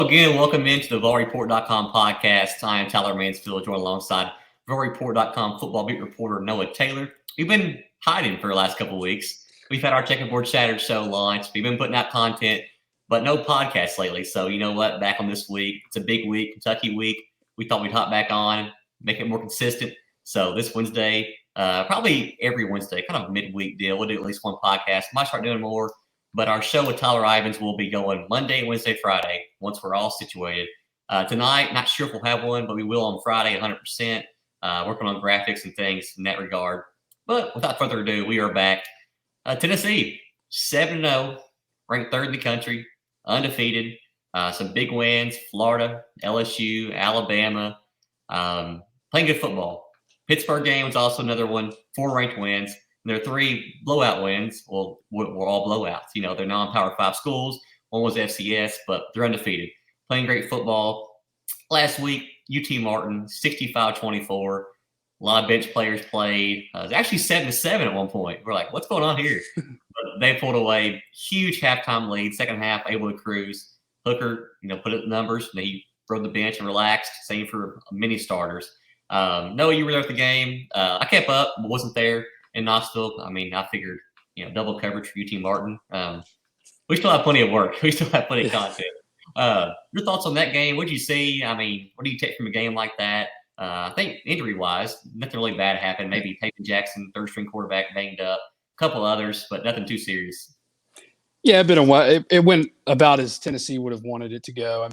Again, welcome into the VolReport.com podcast. I am Tyler Mansfield, joined alongside VolReport.com football beat reporter Noah Taylor. We've been hiding for the last couple of weeks. We've had our Checkerboard Chatter show launch. We've been putting out content, but no podcast lately. So you know what? Back on this week. It's a big week, Kentucky week. We thought we'd hop back on, make it more consistent. So this Wednesday, probably every Wednesday, kind of a midweek deal. We'll do at least one podcast. Might start doing more. But our show with Tyler Ivins will be going Monday, Wednesday, Friday, once we're all situated. Tonight, not sure if we'll have one, but we will on Friday 100%, working on graphics and things in that regard. But without further ado, we are back. Tennessee, 7-0, ranked third in the country, undefeated. Some big wins, Florida, LSU, Alabama, playing good football. Pittsburgh game was also another one, 4 ranked wins. There are 3 blowout wins. Well, were all blowouts. You know, they're non-Power 5 schools. One was FCS, but they're undefeated. Playing great football. Last week, UT Martin, 65-24. A lot of bench players played. It was actually 7-7 at one point. We're like, what's going on here? But they pulled away. Huge halftime lead. Second half, able to cruise. Hooker, put up the numbers. And he rode the bench and relaxed. Same for many starters. Noah, you were there at the game. I kept up, but wasn't there in Knoxville. I figured, double coverage for UT Martin. We still have plenty of work. We still have plenty of content. Your thoughts on that game? What did you see? What do you take from a game like that? I think injury-wise, nothing really bad happened. Maybe Taven Jackson, third-string quarterback, banged up. A couple others, but nothing too serious. Yeah, it went about as Tennessee would have wanted it to go.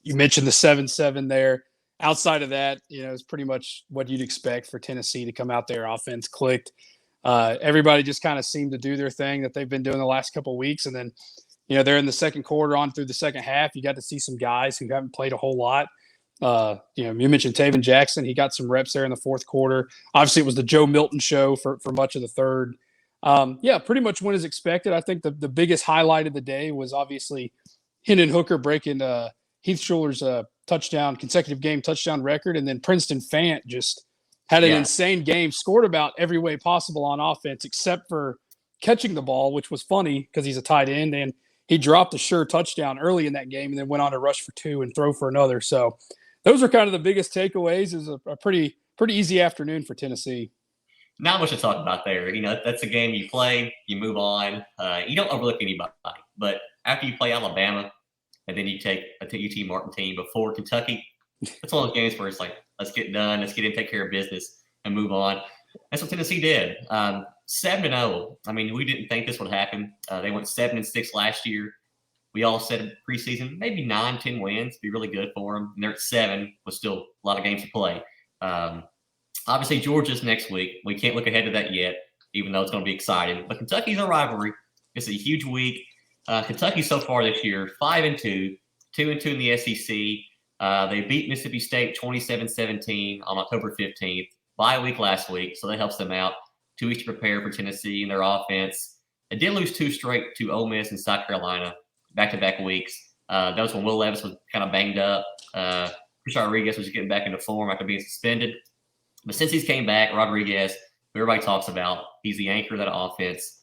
You mentioned the 7-7 there. Outside of that, it's pretty much what you'd expect for Tennessee to come out there. Offense clicked. Everybody just kind of seemed to do their thing that they've been doing the last couple of weeks. And then, they're in the second quarter on through the second half. You got to see some guys who haven't played a whole lot. You mentioned Taven Jackson. He got some reps there in the fourth quarter. Obviously, it was the Joe Milton show for much of the third. Pretty much went as expected. I think the biggest highlight of the day was obviously Hendon Hooker breaking Heath Schuller's consecutive game touchdown record. And then Princeton Fant just had an insane game, scored about every way possible on offense, except for catching the ball, which was funny because he's a tight end. And he dropped a sure touchdown early in that game and then went on to rush for 2 and throw for another. So those are kind of the biggest takeaways. It was a pretty easy afternoon for Tennessee. Not much to talk about there. That's a game you play, you move on. You don't overlook anybody. But after you play Alabama, and then you take a UT Martin team before Kentucky, it's one of those games where it's like, let's get done, let's get in, take care of business, and move on. That's what Tennessee did. 7-0. We didn't think this would happen. They went 7-6 last year. We all said preseason, maybe 9-10 wins, be really good for them. And they're at 7 with still a lot of games to play. Obviously, Georgia's next week. We can't look ahead to that yet, even though it's going to be exciting. But Kentucky's a rivalry. It's a huge week. Kentucky so far this year, 5-2, 2-2 in the SEC. They beat Mississippi State 27-17 on October 15th. Bye week last week, so that helps them out. 2 weeks to prepare for Tennessee and their offense. They did lose 2 straight to Ole Miss and South Carolina, back-to-back weeks. That was when Will Levis was kind of banged up. Chris Rodriguez was getting back into form after being suspended. But since he's came back, Rodriguez, who everybody talks about, he's the anchor of that offense.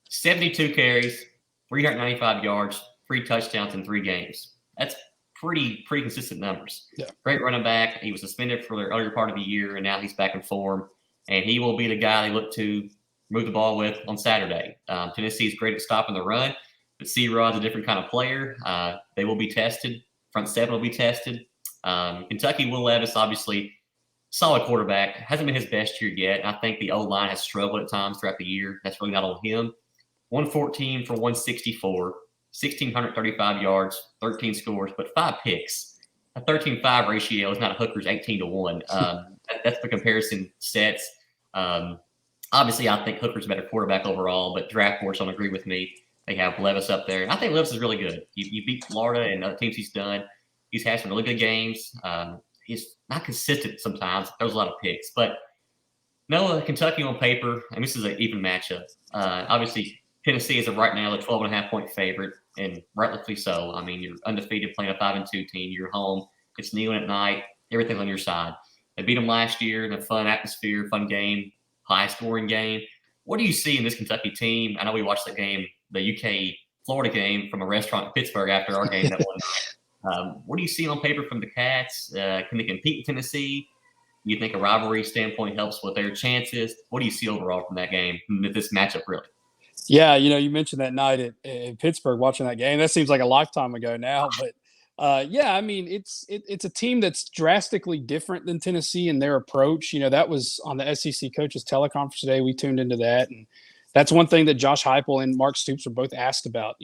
72 carries, 395 yards, 3 touchdowns in 3 games. That's pretty consistent numbers. Yeah. Great running back. He was suspended for the earlier part of the year, and now he's back in form. And he will be the guy they look to move the ball with on Saturday. Tennessee is great at stopping the run, but C-Rod's a different kind of player. They will be tested. Front 7 will be tested. Kentucky, Will Levis, obviously, solid quarterback. Hasn't been his best year yet. I think the O-line has struggled at times throughout the year. That's really not on him. 114 for 164, 1,635 yards, 13 scores, but 5 picks. A 13-5 ratio is not a Hooker's 18-1. That's the comparison sets. Obviously, I think Hooker's a better quarterback overall, but draft boards don't agree with me. They have Levis up there. And I think Levis is really good. You beat Florida and other teams he's done. He's had some really good games. He's not consistent sometimes. There's a lot of picks. But no, Kentucky on paper, and this is an even matchup. Obviously, Tennessee is right now the 12.5-point favorite, and rightfully so. You're undefeated playing a 5-2 team. You're home. It's Neyland at night. Everything's on your side. They beat them last year in a fun atmosphere, fun game, high-scoring game. What do you see in this Kentucky team? I know we watched that game, the UK-Florida game, from a restaurant in Pittsburgh after our game that one night. What do you see on paper from the Cats? Can they compete with Tennessee? You think a rivalry standpoint helps with their chances? What do you see overall from that game, from this matchup, really? Yeah, you mentioned that night in Pittsburgh watching that game. That seems like a lifetime ago now, but yeah, I mean, it's a team that's drastically different than Tennessee in their approach. That was on the SEC coaches teleconference today. We tuned into that, and that's one thing that Josh Heupel and Mark Stoops were both asked about.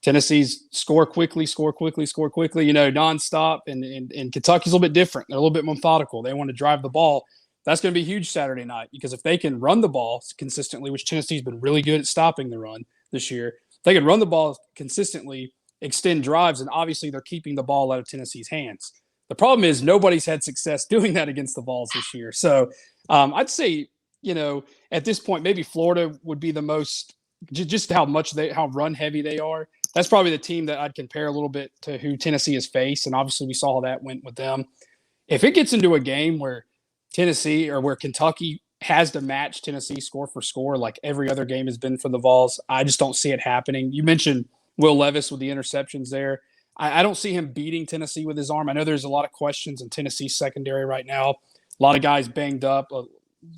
Tennessee's score quickly, nonstop, and Kentucky's a little bit different. They're a little bit methodical. They want to drive the ball. That's going to be huge Saturday night because if they can run the ball consistently, which Tennessee's been really good at stopping the run this year, if they can run the ball consistently, extend drives, and obviously they're keeping the ball out of Tennessee's hands. The problem is nobody's had success doing that against the Vols this year. So I'd say, at this point, maybe Florida would be the most, just how run heavy they are. That's probably the team that I'd compare a little bit to who Tennessee has faced. And obviously we saw how that went with them. If it gets into a game where Tennessee or where Kentucky has to match Tennessee score for score, like every other game has been for the Vols, I just don't see it happening. You mentioned Will Levis with the interceptions there. I don't see him beating Tennessee with his arm. I know there's a lot of questions in Tennessee's secondary right now. A lot of guys banged up,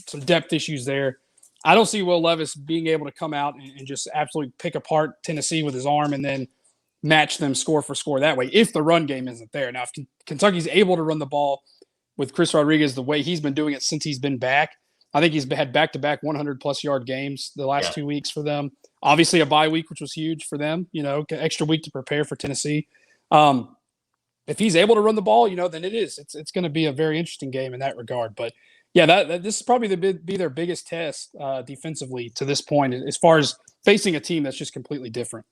some depth issues there. I don't see Will Levis being able to come out and just absolutely pick apart Tennessee with his arm and then match them score for score that way if the run game isn't there. Now, if Kentucky's able to run the ball with Chris Rodriguez the way he's been doing it since he's been back, I think he's had back-to-back 100-plus yard games the last 2 weeks for them. Obviously, a bye week, which was huge for them, extra week to prepare for Tennessee. If he's able to run the ball, then it is. It's going to be a very interesting game in that regard. But, yeah, this is probably be their biggest test defensively to this point as far as facing a team that's just completely different.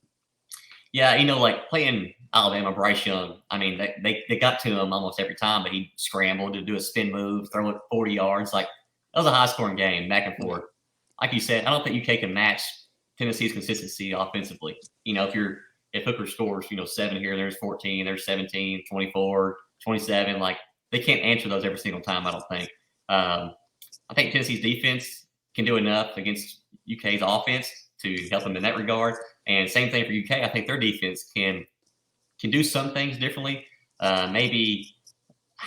Yeah, like playing Alabama, Bryce Young, I mean, they got to him almost every time, but he scrambled to do a spin move, throw it 40 yards. Like, that was a high-scoring game, back and forth. Like you said, I don't think UK can match Tennessee's consistency offensively. If Hooker scores, 7 here, there's 14, there's 17, 24, 27. Like, they can't answer those every single time, I don't think. I think Tennessee's defense can do enough against UK's offense to help them in that regard. And same thing for UK. I think their defense can do some things differently. Maybe,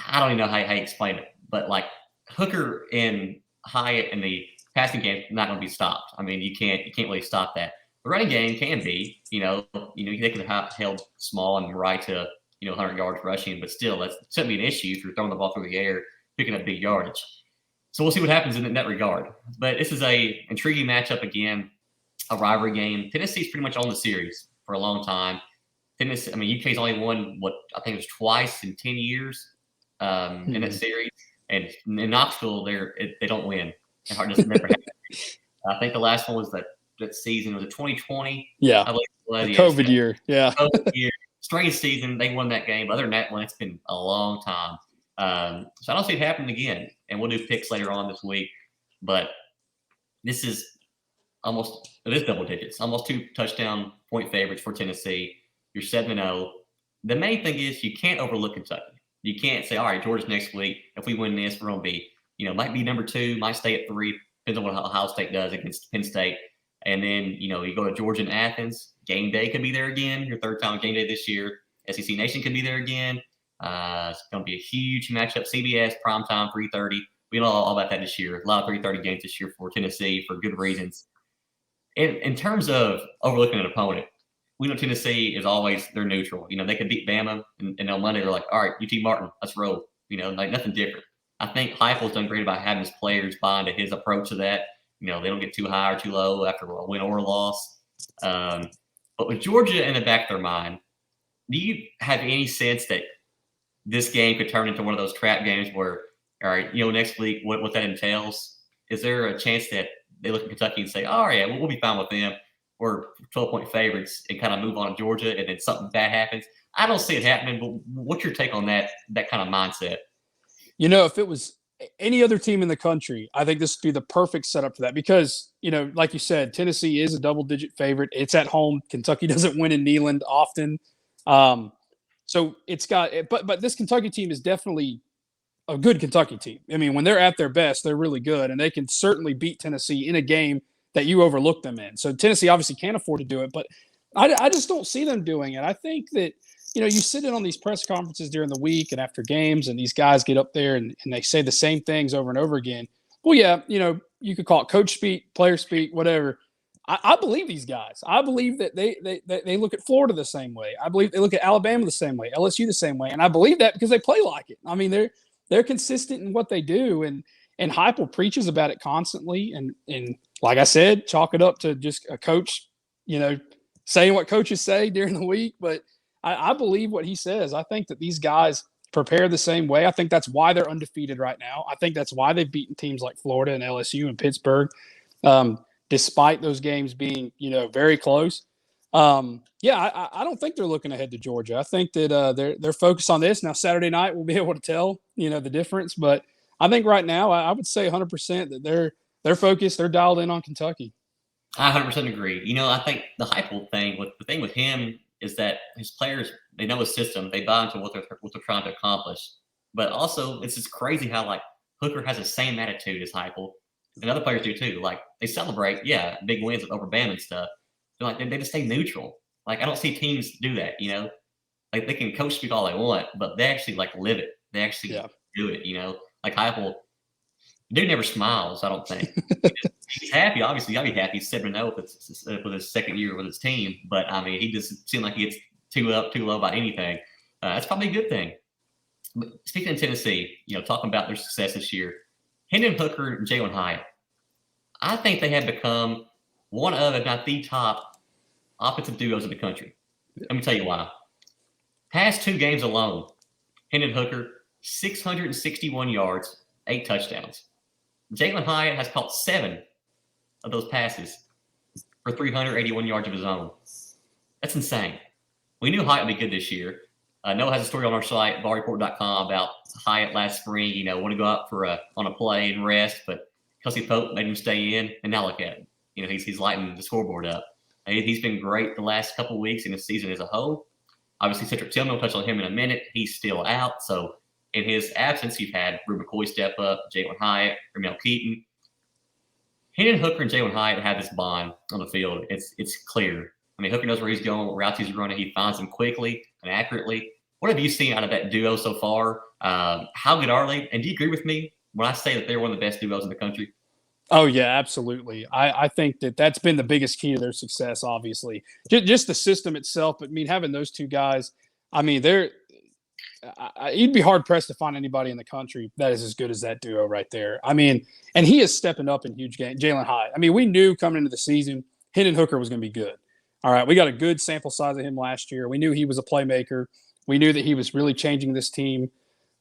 I don't even know how you explain it, but like Hooker and Hyatt in the passing game not going to be stopped. I mean, you can't really stop that. The running game can be, they can have held small and right to 100 yards rushing, but still, that shouldn't be an issue if you're throwing the ball through the air, picking up big yardage. So we'll see what happens in that regard. But this is a intriguing matchup again, a rivalry game. Tennessee's pretty much on the series for a long time. UK's only won I think it was twice in 10 years in that series, and in Knoxville, they don't win. It doesn't never happen. I think the last one was that season was it 2020? Yeah, I believe it was. The COVID year. Yeah, COVID year. Strange season. They won that game. Other than that one, it's been a long time. So I don't see it happening again. And we'll do picks later on this week. But this is double digits. Almost 2 touchdown point favorites for Tennessee. You're 7-0. The main thing is you can't overlook Kentucky. You can't say, all right, Georgia's next week. If we win this, we're going to be, might be number 2, might stay at 3. Depends on what Ohio State does against Penn State. And then, you go to Georgia and Athens. Game day could be there again. Your third time game day this year. SEC Nation could be there again. It's going to be a huge matchup. CBS, primetime, 3:30. We know all about that this year. A lot of 3:30 games this year for Tennessee for good reasons. In terms of overlooking an opponent, we know Tennessee is always, they're neutral. They could beat Bama, and on Monday they're like, all right, UT Martin, let's roll. Like nothing different. I think Heupel's done great about having his players buy into his approach to that. They don't get too high or too low after a win or a loss. But with Georgia in the back of their mind, do you have any sense that this game could turn into one of those trap games where, all right, next week, what that entails? Is there a chance that they look at Kentucky and say, oh, yeah, we'll be fine with them. We're 12-point favorites and kind of move on to Georgia, and then something bad happens? I don't see it happening, but what's your take on that kind of mindset? If it was any other team in the country, I think this would be the perfect setup for that because, like you said, Tennessee is a double-digit favorite. It's at home. Kentucky doesn't win in Neyland often. So it's got – but this Kentucky team is definitely a good Kentucky team. I mean, when they're at their best, they're really good, and they can certainly beat Tennessee in a game that you overlook them in. So Tennessee obviously can't afford to do it, but I just don't see them doing it. I think that you sit in on these press conferences during the week and after games, and these guys get up there and they say the same things over and over again. Well, yeah, you could call it coach speak, player speak, whatever. I believe these guys. I believe that they look at Florida the same way. I believe they look at Alabama the same way, LSU the same way, and I believe that because they play like it. I mean, they're consistent in what they do, and Heupel preaches about it constantly. And like I said, chalk it up to just a coach, saying what coaches say during the week. But I believe what he says. I think that these guys prepare the same way. I think that's why they're undefeated right now. I think that's why they've beaten teams like Florida and LSU and Pittsburgh. Despite those games being, very close. I don't think they're looking ahead to Georgia. I think that they're focused on this. Now, Saturday night, we'll be able to tell, the difference. But I think right now, I would say 100% that they're focused. They're dialed in on Kentucky. I 100% agree. I think the Heupel thing, the thing with him is that his players, they know his system. They buy into what they're trying to accomplish. But also, it's just crazy how, Hooker has the same attitude as Heupel. And other players do too. They celebrate, big wins over Bama and stuff. They're they just stay neutral. I don't see teams do that, they can coach speak all they want, but they actually live it. They actually do it, Heupel, dude never smiles, I don't think. He's happy, obviously. I'll be happy. He's 7-0 with his second year with his team. But I mean, he just seems like he gets too low about anything. That's probably a good thing. But speaking of Tennessee, talking about their success this year, Hendon Hooker and Jalen Hyatt, I think they have become one of, if not the top offensive duos in the country. Let me tell you why. Past 2 games alone, Hendon Hooker, 661 yards, 8 touchdowns. Jalen Hyatt has caught 7 of those passes for 381 yards of his own. That's insane. We knew Hyatt would be good this year. Noah has a story on our site, ballreport.com, about Hyatt last spring. Want to go out on a play and rest, but Kelsey Pope made him stay in, and now look at him. He's lighting the scoreboard up. He's been great the last couple of weeks in the season as a whole. Obviously, Cedric Tillman will touch on him in a minute. He's still out, so in his absence, you've had Brew McCoy step up, Jalen Hyatt, Ramel Keaton. Hendon Hooker and Jalen Hyatt have this bond on the field. It's clear. I mean, Hooker knows where he's going, what routes he's running. He finds them quickly and accurately. What have you seen out of that duo so far? How good are they? And do you agree with me when I say that they're one of the best duos in the country? Oh, yeah, absolutely. I think that's been the biggest key to their success, obviously. Just the system itself. But, I mean, having those 2 guys, I mean, you'd be hard-pressed to find anybody in the country that is as good as that duo right there. I mean, and he is stepping up in huge games. Jalen Hyatt. I mean, we knew coming into the season, Hendon Hooker was going to be good. All right, we got a good sample size of him last year. We knew he was a playmaker. We knew that he was really changing this team.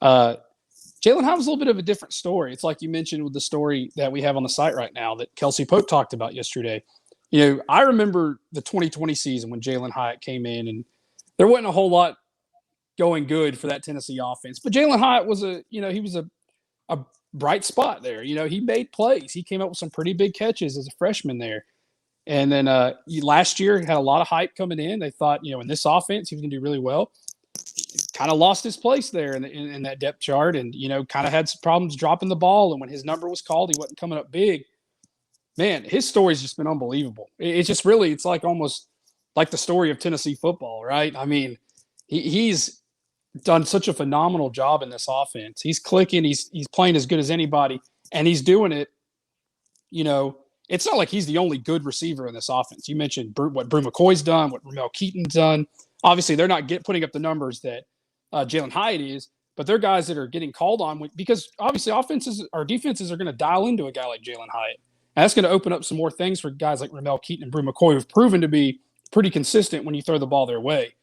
Jalen Hyatt was a little bit of a different story. It's like you mentioned with the story that we have on the site right now that Kelsey Pope talked about yesterday. I remember the 2020 season when Jalen Hyatt came in, and there wasn't a whole lot going good for that Tennessee offense. But Jalen Hyatt was he was a bright spot there. He made plays. He came up with some pretty big catches as a freshman there. And then last year had a lot of hype coming in. They thought, in this offense, he was going to do really well. Kind of lost his place there in that depth chart, and kind of had some problems dropping the ball. And when his number was called, he wasn't coming up big. Man, his story's just been unbelievable. It's just really, it's like almost like the story of Tennessee football, right? I mean, he's done such a phenomenal job in this offense. He's clicking. He's playing as good as anybody, and he's doing it. It's not like he's the only good receiver in this offense. You mentioned what Brew McCoy's done, what Ramel Keaton's done. Obviously, they're not putting up the numbers that Jalen Hyatt is, but they're guys that are getting called on because obviously defenses are going to dial into a guy like Jalen Hyatt. And that's going to open up some more things for guys like Ramel Keaton and Brew McCoy, who've proven to be pretty consistent when you throw the ball their way.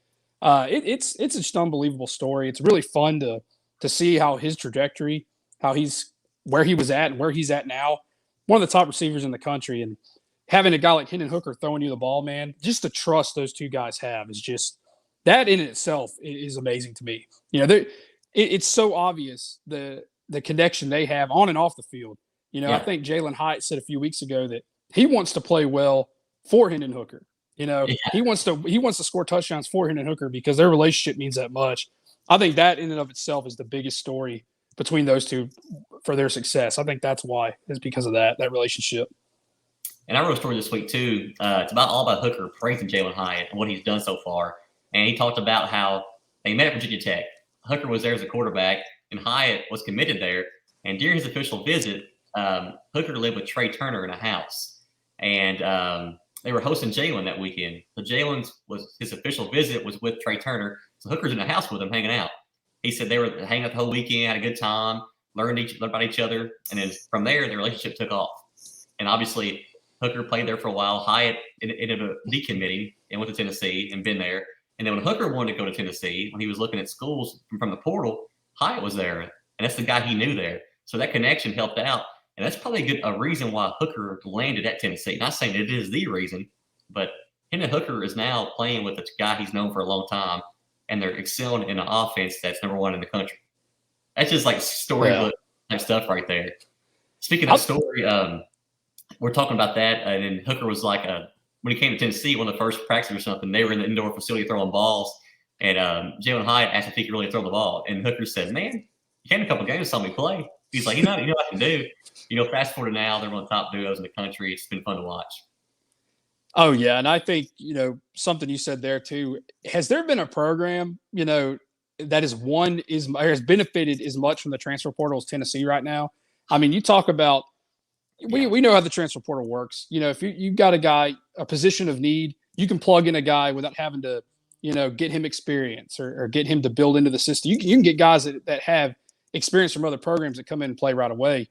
It's just an unbelievable story. It's really fun to see how his trajectory, where he was at and where he's at now. One of the top receivers in the country, and having a guy like Hendon Hooker throwing you the ball, man, just the trust those 2 guys have is just that in itself is amazing to me. It's so obvious the connection they have on and off the field. I think Jalen Hyatt said a few weeks ago that he wants to play well for Hendon Hooker. He wants to score touchdowns for Hendon Hooker because their relationship means that much. I think that in and of itself is the biggest story between those 2 for their success. I think that's why, is because of that relationship. And I wrote a story this week too. It's all about Hooker praising Jalen Hyatt and what he's done so far. And he talked about how They met at Virginia Tech. Hooker was there as a quarterback, and Hyatt was committed there. And during his official visit, Hooker lived with Trey Turner in a house, and they were hosting Jalen that weekend. So his official visit was with Trey Turner. So Hooker's in the house with him, hanging out. He said they were hanging out the whole weekend, had a good time, learned about each other, and then from there, the relationship took off. And obviously, Hooker played there for a while. Hyatt ended up decommitting and went to Tennessee and been there. And then when Hooker wanted to go to Tennessee, when he was looking at schools from the portal, Hyatt was there, and that's the guy he knew there. So that connection helped out, and that's probably a reason why Hooker landed at Tennessee. Not saying it is the reason, but Hendon Hooker is now playing with a guy he's known for a long time, and they're excelling in an offense that's number one in the country. That's just like storybook type stuff right there. Speaking of story, we're talking about that, and then Hooker was like, when he came to Tennessee, one of the first practices or something, they were in the indoor facility throwing balls, and Jalen Hyatt asked if he could really throw the ball, and Hooker said, "Man, you came a couple games, saw me play." He's like, you know what I can do. Fast forward to now, they're one of the top duos in the country. It's been fun to watch. Oh, yeah. And I think, something you said there too, has there been a program, that has benefited as much from the transfer portal as Tennessee right now? I mean, you talk about, we know how the transfer portal works. If you've got a position of need, you can plug in a guy without having to, get him experience or get him to build into the system. You can get guys that have experience from other programs that come in and play right away.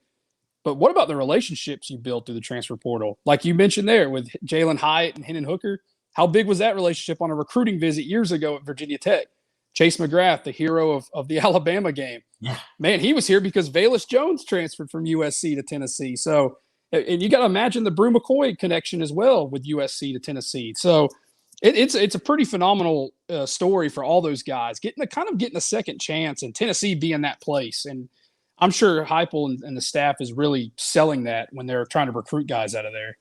But what about the relationships you build through the transfer portal? Like you mentioned there with Jalen Hyatt and Hendon Hooker, how big was that relationship on a recruiting visit years ago at Virginia Tech? Chase McGrath, the hero of the Alabama game. Yeah. Man, he was here because Velus Jones transferred from USC to Tennessee. So, and you got to imagine the Brew McCoy connection as well with USC to Tennessee. So it's a pretty phenomenal story for all those guys getting a second chance, and Tennessee being that place. And I'm sure Heupel and the staff is really selling that when they're trying to recruit guys out of there.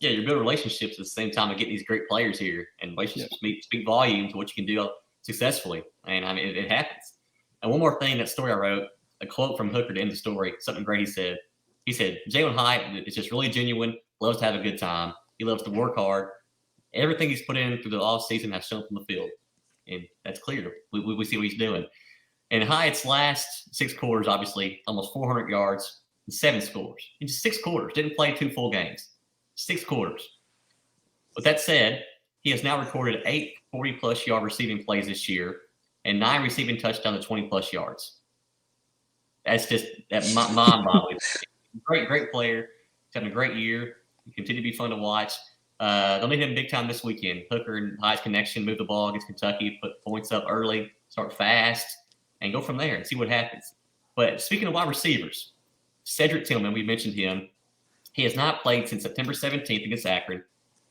Yeah, you build relationships at the same time of getting these great players here, and relationships speak volume to what you can do successfully. And I mean, it happens. And one more thing, that story I wrote, a quote from Hooker to end the story, something great he said. He said, Jalen Hyatt is just really genuine, loves to have a good time. He loves to work hard. Everything he's put in through the offseason has shown from the field. And that's clear. We see what he's doing. And Hyatt's last 6 quarters, obviously, almost 400 yards and 7 scores. In just 6 quarters. Didn't play 2 full games. 6 quarters. With that said, he has now recorded 8 40-plus yard receiving plays this year and 9 receiving touchdowns at 20-plus yards. That's just mind-boggling. Great player. He's having a great year. He continue to be fun to watch. They'll need him big time this weekend. Hooker and Hyatt's connection, move the ball against Kentucky, put points up early, start fast, and go from there and see what happens. But speaking of wide receivers, Cedric Tillman, we mentioned him. He has not played since September 17th against Akron.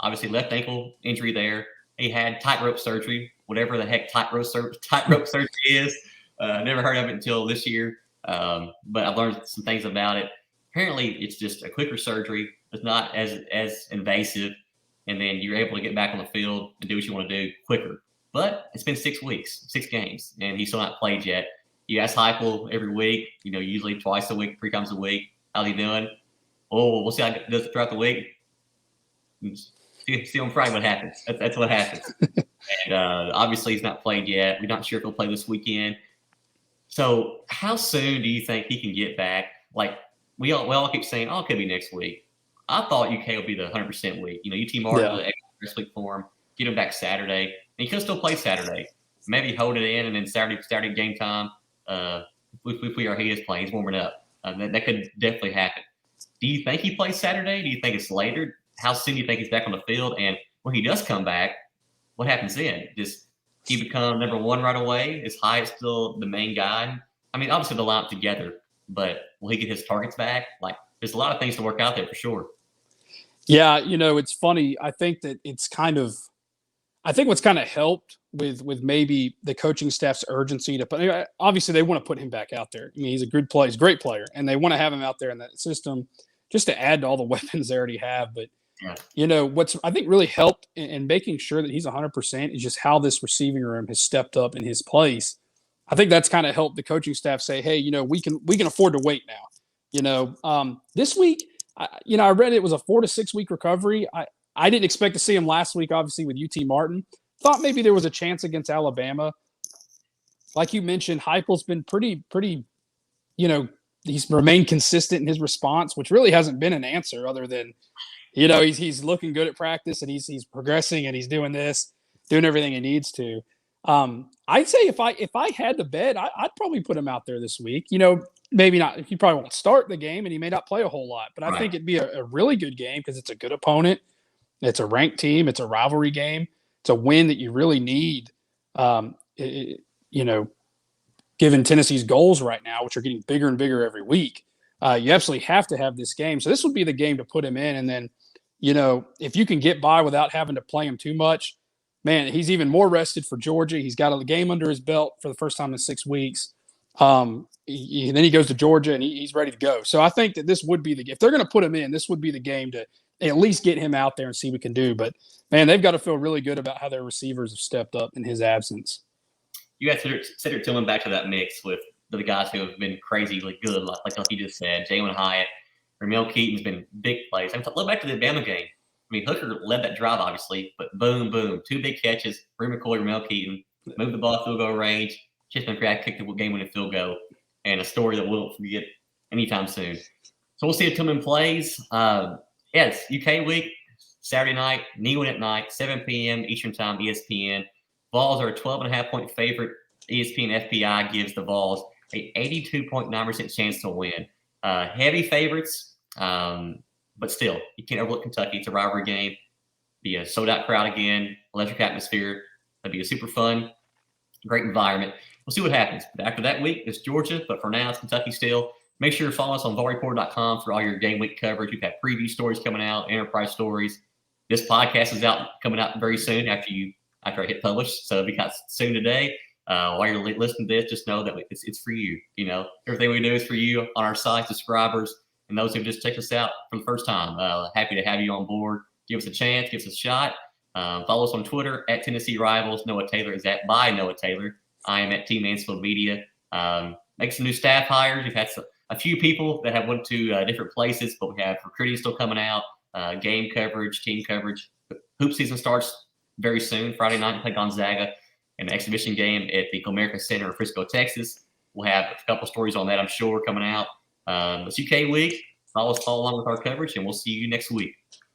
Obviously, left ankle injury there. He had tightrope surgery, whatever the heck tightrope surgery is. Never heard of it until this year, but I've learned some things about it. Apparently, it's just a quicker surgery. It's not as invasive, and then you're able to get back on the field and do what you want to do quicker. But it's been 6 weeks, 6 games, and he's still not played yet. You ask Heupel every week, usually twice a week, 3 times a week, how's he doing? Oh, we'll see how he does it throughout the week. See on Friday what happens. That's what happens. And obviously he's not played yet. We're not sure if he'll play this weekend. So how soon do you think he can get back? Like we all keep saying, it could be next week. I thought UK would be the 100% week. UT Martin, the extra week for him, get him back Saturday. And he could still play Saturday. Maybe hold it in, and then Saturday game time, if he is playing, he's warming up. That could definitely happen. Do you think he plays Saturday? Do you think it's later? How soon do you think he's back on the field? And when he does come back, what happens then? Does he become number 1 right away? Is Hyatt still the main guy? I mean, obviously they'll line up together, but will he get his targets back? Like, there's a lot of things to work out there for sure. Yeah, it's funny. I think that what's kind of helped with maybe the coaching staff's urgency to put. Obviously, they want to put him back out there. I mean, he's a good player. He's a great player, and they want to have him out there in that system just to add to all the weapons they already have. But what's I think really helped in making sure that he's 100% is just how this receiving room has stepped up in his place. I think that's kind of helped the coaching staff say, hey, we can afford to wait now. This week, I read it was a 4 to 6 week recovery. I didn't expect to see him last week, obviously with UT Martin. Thought maybe there was a chance against Alabama. like you mentioned, Heupel's been pretty, he's remained consistent in his response, which really hasn't been an answer other than, he's looking good at practice and he's progressing and he's doing this, doing everything he needs to. I'd say if I had to bet, I'd probably put him out there this week. Maybe not. He probably won't start the game and he may not play a whole lot, but I think it'd be a really good game because it's a good opponent. It's a ranked team. It's a rivalry game. It's a win that you really need. Given Tennessee's goals right now, which are getting bigger and bigger every week, you absolutely have to have this game. So this would be the game to put him in. And then, if you can get by without having to play him too much, man, he's even more rested for Georgia. He's got a game under his belt for the first time in 6 weeks. Then he goes to Georgia and he's ready to go. So I think that this would be if they're going to put him in, this would be the game to at least get him out there and see what we can do. But man, they've got to feel really good about how their receivers have stepped up in his absence. You got Cedric Tillman back to that mix with the guys who have been crazily good, like you just said. Jalen Hyatt, Ramel Keaton's been big plays. Look back to the Bama game. I mean, Hooker led that drive, obviously, but boom, 2 big catches. Reed McCoy, Ramel Keaton moved the ball field goal range. Chip McCrack kicked the game-winning field goal, and a story that we'll forget anytime soon. So we'll see if Tillman plays. It's UK week, Saturday night, Neyland at night, 7 p.m. Eastern Time, ESPN. Vols are a 12.5-point favorite. ESPN FPI gives the Vols a 82.9% chance to win. Heavy favorites, but still, you can't overlook Kentucky. It's a rivalry game. Be a sold-out crowd again, electric atmosphere. That'd be a super fun, great environment. We'll see what happens. But after that week, it's Georgia, but for now, it's Kentucky still. Make sure to follow us on VolReport.com for all your game week coverage. We've got preview stories coming out, enterprise stories. This podcast is coming out very soon after I hit publish. So it'll be out soon today. While you're listening to this, just know that it's for you. Everything we do is for you on our site, subscribers, and those who just checked us out for the first time. Happy to have you on board. Give us a chance. Give us a shot. Follow us on Twitter at Tennessee Rivals. Noah Taylor is at by Noah Taylor. I am at Team Mansfield Media. Make some new staff hires. We've had a few people that have went to different places, but we have recruiting still coming out, game coverage, team coverage. Hoop season starts very soon. Friday night, we play Gonzaga, an exhibition game at the Comerica Center in Frisco, Texas. We'll have a couple stories on that, I'm sure, coming out. It's UK week. Follow along with our coverage, and we'll see you next week.